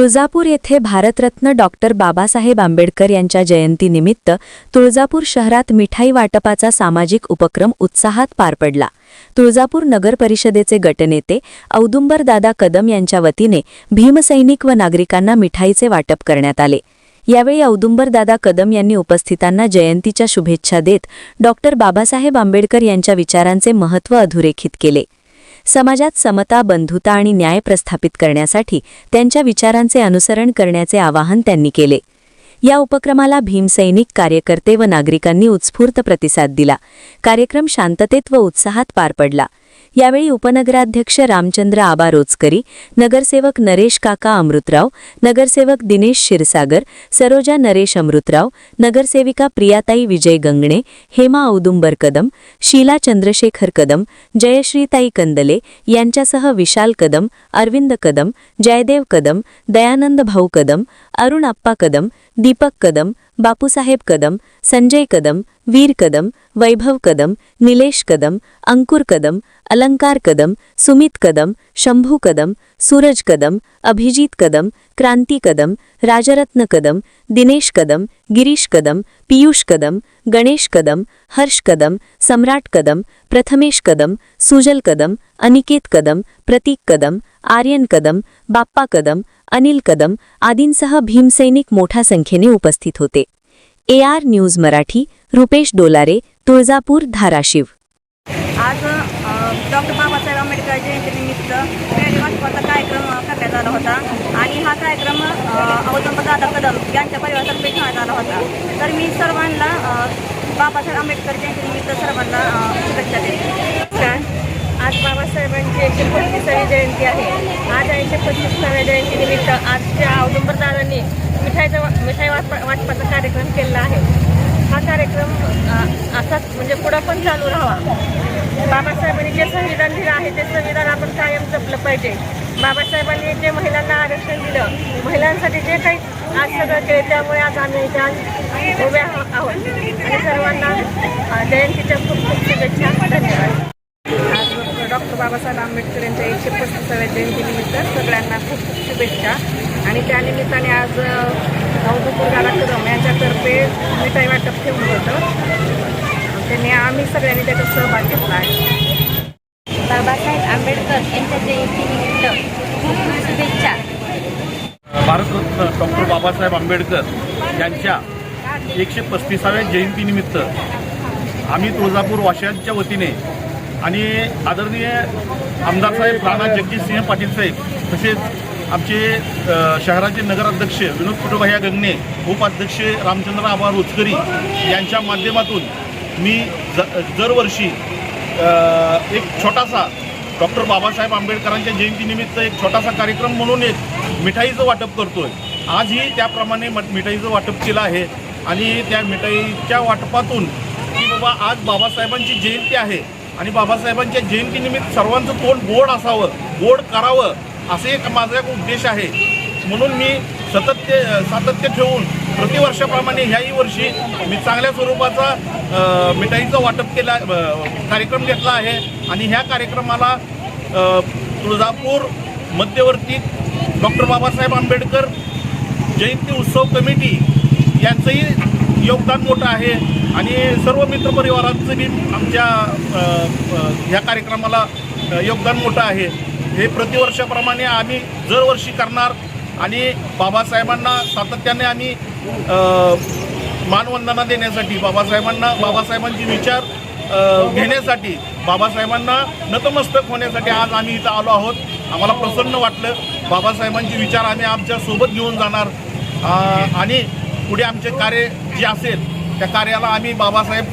तुळजापूर येथे भारतरत्न डॉक्टर बाबासाहेब आंबेडकर यांच्या जयंतीनिमित्त तुळजापूर शहरात मिठाई वाटपाचा सामाजिक उपक्रम उत्साहात पार पडला। तुळजापूर नगर परिषदेचे गटनेते औदुंबरदादा कदम यांच्या वतीने भीमसैनिक व नागरिकांना मिठाईचे वाटप करण्यात आले। यावेळी औदुंबरदादा कदम यांनी उपस्थितांना जयंतीच्या शुभेच्छा देत डॉक्टर बाबासाहेब आंबेडकर यांच्या विचारांचे महत्त्व अधोरेखित केले। समाजात समता, बंधुता आणि न्याय प्रस्थापित करण्यासाठी त्यांच्या विचारांचे अनुसरण करण्याचे आवाहन त्यांनी केले। या उपक्रमाला भीमसैनिक, कार्यकर्ते व नागरिकांनी उत्स्फूर्त प्रतिसाद दिला। कार्यक्रम शांततेत व उत्साहात पार पडला। यावेळी उपनगराध्यक्ष रामचंद्र आबा रोचकरी, नगरसेवक नरेश काका अमृतराव, नगरसेवक दिनेश क्षीरसागर, सरोजा नरेश अमृतराव, नगरसेविका प्रियाताई विजय गंगणे, हेमा औदुंबर कदम, शीला चंद्रशेखर कदम, जयश्रीताई कंदले यांच्यासह विशाल कदम, अरविंद कदम, जयदेव कदम, दयानंद भाऊ कदम, अरुण आप्पा कदम, दीपक कदम, बापूसाहेब कदम, संजय कदम, वीर कदम, वैभव कदम, निलेश कदम, अंकुर कदम, अलंकार कदम, सुमित कदम, शंभू कदम, सूरज कदम, अभिजीत कदम, क्रांती कदम, राजरत्न कदम, दिनेश कदम, गिरीश कदम, पीयूष कदम, गणेश कदम, हर्ष कदम, सम्राट कदम, प्रथमेश कदम, सुजल कदम, अनिकेत कदम, प्रतीक कदम, आर्यन कदम, बाप्पा कदम, अनिल कदम आदींसह भीमसैनिक मोठ्या संख्येने उपस्थित होते। AR news Marathi, Rupesh Dolare, Tuljapur, Dharashiv. आज डॉक्टर बाबासाहेब आंबेडकर जयंतीनिमित्त मिठाई वाटपाचा कार्यक्रम करण्यात आला होता आणि हा कार्यक्रम औदुंबरदादा कदम यांच्या परिवारातर्फे घेण्यात आला होता। तर मी सर्वांना बाबासाहेब आंबेडकर जयंतीनिमित्त सर्वांना शुभेच्छा देते। आज बाबासाहेबांची 135वी जयंती आहे। आज 135व्या जयंतीनिमित्त आजच्या औदुंबरदादांनी मिठाई वाटपाचा कार्यक्रम केला आहे। हा कार्यक्रम असाच म्हणजे पुढं पण चालू राहावा। बाबासाहेबांनी जे संविधान दिलं आहे ते संविधान आपण कायम जपलं पाहिजे। बाबासाहेबांनी जे महिलांना आरक्षण दिलं, महिलांसाठी जे काही आज सगळं केलं, त्यामुळे आज आम्ही इथे आज उभ्या आहोत आणि सर्वांना जयंतीच्या खूप खूप शुभेच्छा। धन्यवाद। आज डॉक्टर बाबासाहेब आंबेडकर यांच्या 135व्या जयंतीनिमित्त सगळ्यांना खूप खूप शुभेच्छा आणि त्यानिमित्ताने आज औदुंबरदादा कदम यांच्यातर्फे मिठाई वाटप ठेवलं होतं। त्यांनी आम्ही सगळ्यांनी त्याच्यात सहभाग घेतला आहे। बाबासाहेब आंबेडकर यांच्या जयंतीनिमित्त खूप खूप शुभेच्छा। भारतरत्न डॉक्टर बाबासाहेब आंबेडकर यांच्या 135व्या जयंतीनिमित्त आम्ही तुळजापूर वासियांच्या वतीने आणि आदरणीय आमदार साहेब राणा जगजितसिंह पाटील साहेब, तसेच आमचे शहराचे नगराध्यक्ष विनोद कुटुंबैया गंगणे, उपाध्यक्ष रामचंद्र आबा रोचकरी यांच्या माध्यमातून मी दरवर्षी एक छोटासा डॉक्टर बाबासाहेब आंबेडकरांच्या जयंतीनिमित्त एक छोटासा कार्यक्रम म्हणून एक मिठाईचं वाटप करतोय। आजही त्याप्रमाणे मिठाईचं वाटप केलं आहे आणि त्या मिठाईच्या वाटपातून की बाबा आज बाबासाहेबांची जयंती आहे आणि बाबासाहेबांच्या जयंतीनिमित्त सर्वांचं तोंड गोड असावं, गोड करावं, असे एक माझा एक उद्देश आहे। म्हणून मी सातत्य ठेवून प्रतिवर्षाप्रमाणे ह्याही वर्षी मी चांगल्या स्वरूपाचा मिठाईचं वाटप केला कार्यक्रम घेतला आहे आणि ह्या कार्यक्रमाला तुळजापूर मध्यवर्ती डॉक्टर बाबासाहेब आंबेडकर जयंती उत्सव कमिटी यांचंही योगदान मोठं आहे आणि सर्व मित्रपरिवारांचं बी आमच्या ह्या कार्यक्रमाला योगदान मोठं आहे। हे प्रतिवर्षाप्रमाणे आम्ही दरवर्षी करणार आणि बाबासाहेबांना सातत्याने आम्ही मानवंदना देण्यासाठी, बाबासाहेबांचे विचार घेण्यासाठी, बाबासाहेबांना नतमस्तक होण्यासाठी आज आम्ही इथं आलो आहोत। आम्हाला प्रसन्न वाटलं। बाबासाहेबांचे विचार आम्ही आमच्या सोबत घेऊन जाणार आणि पुढे आमचे कार्य जे असेल त्या कार्याला आम्ही बाबासाहेब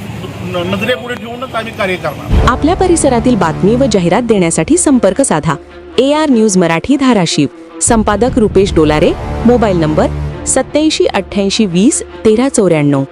नजरेपुढे ठेवूनच आम्ही कार्य करणार। आपल्या परिसरातील बातमी व जाहिरात देण्यासाठी संपर्क साधा। AR news Marathi, Dharashiv. संपादक रुपेश डोलारे। Mobile number 87 88 20 13 94।